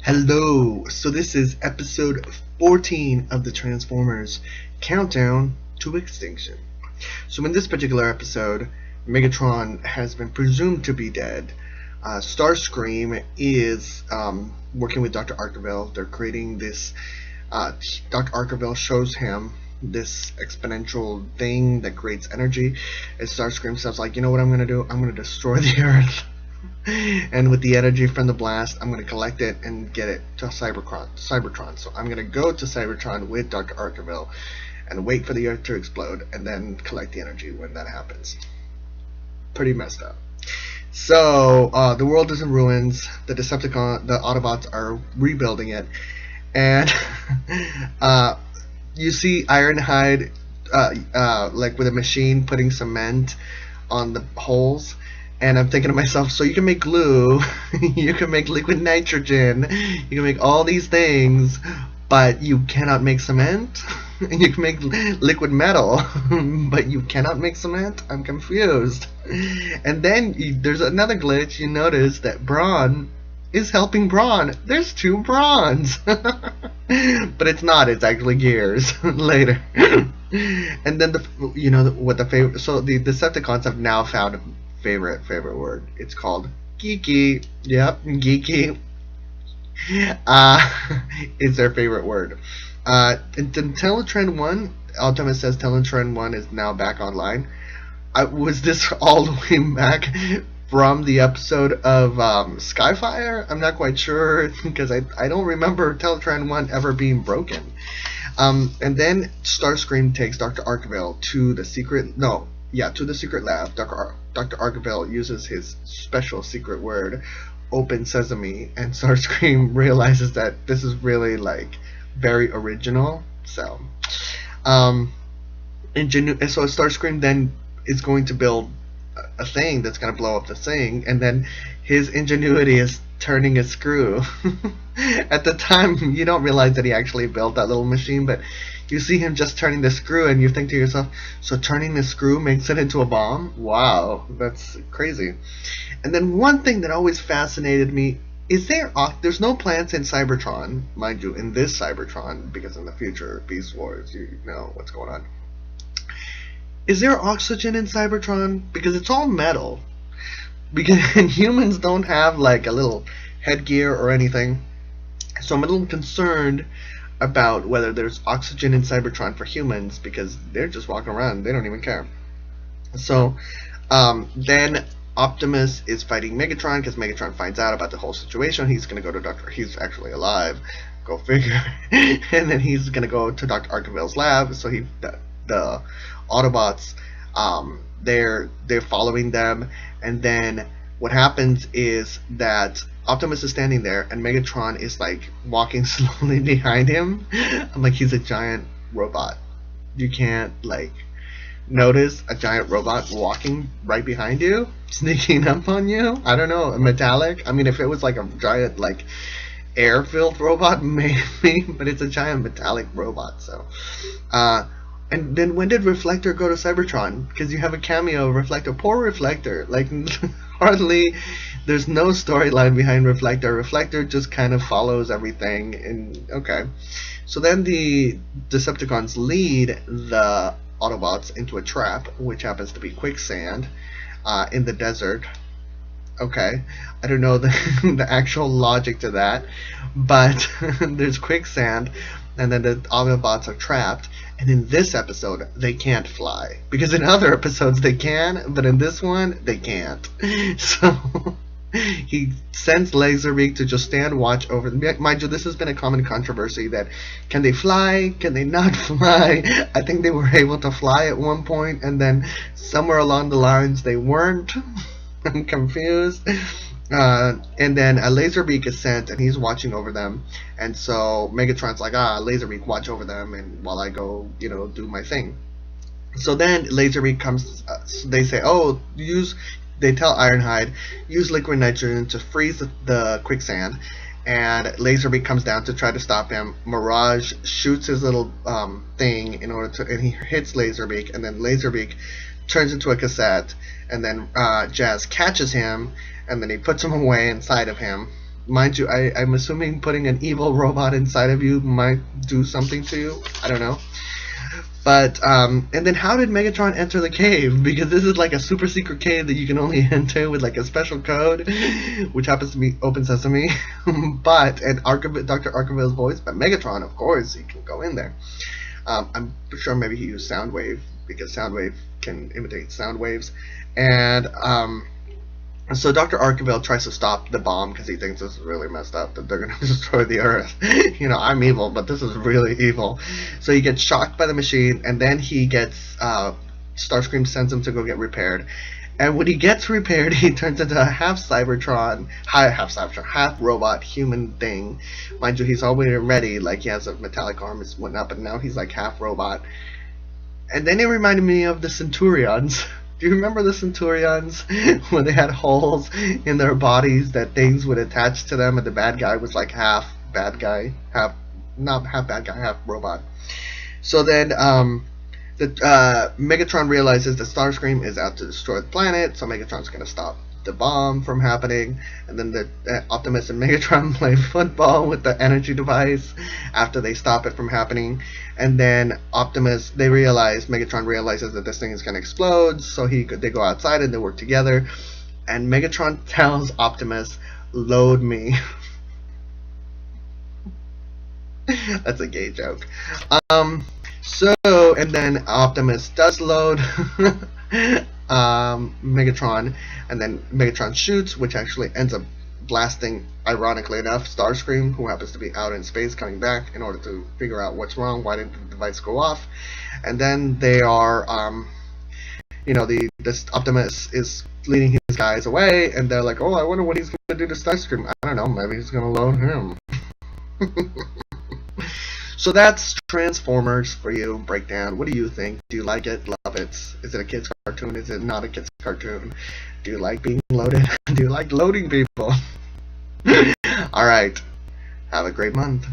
Hello! So this is episode 14 of the Transformers Countdown to Extinction. So in this particular episode, Megatron has been presumed to be dead. Starscream is working with Dr. Archevile. They're creating this. Dr. Archevile shows him this exponential thing that creates energy. And Starscream says, like, you know what I'm going to do? I'm going to destroy the Earth. And with the energy from the blast, I'm going to collect it and get it to Cybertron. So I'm going to go to Cybertron with Dr. Archevile and wait for the Earth to explode and then collect the energy when that happens. Pretty messed up. So the world is in ruins. The Autobots are rebuilding it, and you see Ironhide like with a machine putting cement on the holes. And I'm thinking to myself, so you can make glue, you can make liquid nitrogen, you can make all these things, but you cannot make cement? And you can make liquid metal, but you cannot make cement? I'm confused. And then there's another glitch. You notice that Brawn is helping Brawn. There's two Brawns. But it's not, it's actually Gears later. And then so the Decepticons have now found favorite word. It's called geeky. Yep, geeky. It's their favorite word. In Teletrend 1, Optimus says Teletrend 1 is now back online. Was this all the way back from the episode of Skyfire? I'm not quite sure because I don't remember Teletrend 1 ever being broken. And then Starscream takes Dr. Archevile to the secret lab. Dr. Archevile uses his special secret word, open sesame, and Starscream realizes that this is really like very original. So Starscream then is going to build a thing that's going to blow up the thing, and then his ingenuity is turning a screw. At the time, you don't realize that he actually built that little machine, but you see him just turning the screw, and you think to yourself, so turning the screw makes it into a bomb? Wow, that's crazy. And then one thing that always fascinated me is there's no plants in Cybertron, mind you, in this Cybertron, because in the future, Beast Wars, you know what's going on. Is there oxygen in Cybertron? Because it's all metal. And humans don't have like a little headgear or anything. So I'm a little concerned about whether there's oxygen in Cybertron for humans, because they're just walking around, they don't even care. So then Optimus is fighting Megatron, because Megatron finds out about the whole situation. He's going to go to he's actually alive, go figure. And then he's going to go to Dr. Archevile's lab. So the Autobots, they're following them, and then what happens is that Optimus is standing there, and Megatron is like walking slowly behind him. I'm like, he's a giant robot. You can't like notice a giant robot walking right behind you, sneaking up on you. I don't know, metallic. I mean, if it was like a giant like air-filled robot, maybe, but it's a giant metallic robot. So, and then when did Reflector go to Cybertron? Because you have a cameo of Reflector. Poor Reflector. Like, hardly, there's no storyline behind Reflector. Reflector just kind of follows everything. And okay. So then the Decepticons lead the Autobots into a trap, which happens to be quicksand in the desert. Okay. I don't know the actual logic to that. But there's quicksand, and then the Autobots are trapped. And in this episode, they can't fly. Because in other episodes they can, but in this one, they can't. So he sends Laserbeak to just stand watch over them. Mind you, this has been a common controversy that can they fly, can they not fly? I think they were able to fly at one point, and then somewhere along the lines they weren't. I'm confused. And then a Laserbeak is sent, and he's watching over them. And so Megatron's like, Laserbeak, watch over them, and while I go, do my thing. So then Laserbeak comes. They say, they tell Ironhide, use liquid nitrogen to freeze the quicksand. And Laserbeak comes down to try to stop him. Mirage shoots his little thing and he hits Laserbeak, and then Laserbeak turns into a cassette, and then Jazz catches him, and then he puts him away inside of him, Mind you, I'm assuming putting an evil robot inside of you might do something to you. I don't know. But and then how did Megatron enter the cave? Because this is like a super secret cave that you can only enter with like a special code, which happens to be Open Sesame. But and Dr. Archevile's voice, but Megatron, of course, he can go in there. I'm sure maybe he used Soundwave because Soundwave can imitate sound waves, and so Dr. Archevile tries to stop the bomb because he thinks this is really messed up, that they're going to destroy the Earth. You know, I'm evil, but this is really evil. So he gets shocked by the machine, and then he gets, Starscream sends him to go get repaired. And when he gets repaired, he turns into a half robot human thing. Mind you, he's already, like, he has a metallic arm and whatnot, but now he's like half robot. And then it reminded me of the Centurions. Do you remember the Centurions when they had holes in their bodies that things would attach to them, and the bad guy was like half bad guy, half robot. So then Megatron realizes that Starscream is out to destroy the planet, so Megatron's going to stop the bomb from happening, and then the Optimus and Megatron play football with the energy device after they stop it from happening. And then Megatron realizes that this thing is going to explode, so they go outside and they work together, and Megatron tells Optimus, "Load me." That's a gay joke. And then Optimus does load Megatron, and then Megatron shoots, which actually ends up blasting, ironically enough, Starscream, who happens to be out in space coming back in order to figure out what's wrong, why didn't the device go off. And then they are, this Optimus is leading his guys away, and they're like, oh, I wonder what he's going to do to Starscream. I don't know, maybe he's going to load him. So that's Transformers for you, breakdown. What do you think? Do you like it? Love it? Is it a kid's cartoon? Is it not a kid's cartoon? Do you like being loaded? Do you like loading people? Alright. Have a great month.